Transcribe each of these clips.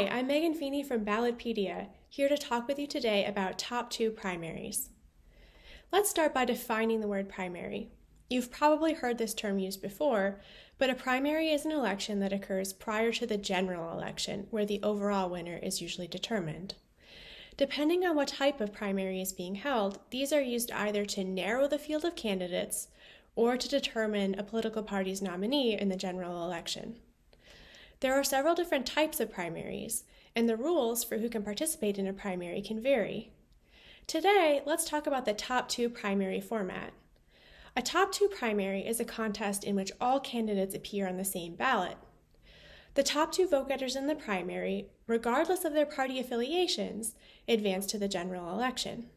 Hi, I'm Megan Feeney from Ballotpedia, here to talk with you today about top 2 primaries. Let's start by defining the word primary. You've probably heard this term used before, but a primary is an election that occurs prior to the general election, where the overall winner is usually determined. Depending on what type of primary is being held, these are used either to narrow the field of candidates or to determine a political party's nominee in the general election. There are several different types of primaries, and the rules for who can participate in a primary can vary. Today, let's talk about the top 2 primary format. A top 2 primary is a contest in which all candidates appear on the same ballot. The top 2 vote-getters in the primary, regardless of their party affiliations, advance to the general election.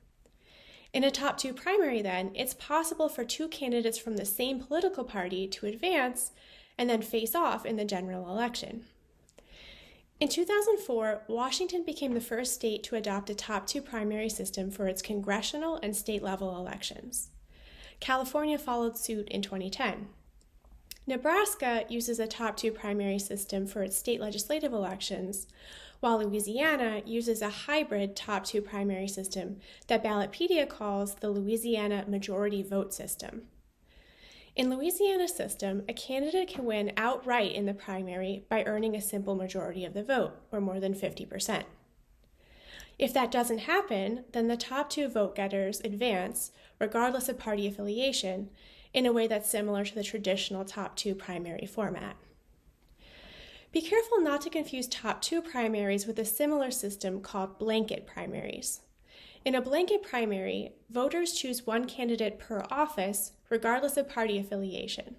In a top 2 primary, then, it's possible for 2 candidates from the same political party to advance and then face off in the general election. In 2004, Washington became the first state to adopt a top 2 primary system for its congressional and state-level elections. California followed suit in 2010. Nebraska uses a top 2 primary system for its state legislative elections, while Louisiana uses a hybrid top 2 primary system that Ballotpedia calls the Louisiana majority vote system. In Louisiana's system, a candidate can win outright in the primary by earning a simple majority of the vote, or more than 50%. If that doesn't happen, then the top 2 vote-getters advance, regardless of party affiliation, in a way that's similar to the traditional top 2 primary format. Be careful not to confuse top 2 primaries with a similar system called blanket primaries. In a blanket primary, voters choose one candidate per office, regardless of party affiliation.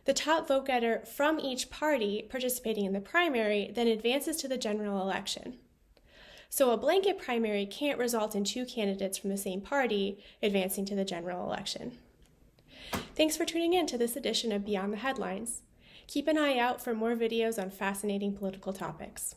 The top vote-getter from each party participating in the primary then advances to the general election. So a blanket primary can't result in 2 candidates from the same party advancing to the general election. Thanks for tuning in to this edition of Beyond the Headlines. Keep an eye out for more videos on fascinating political topics.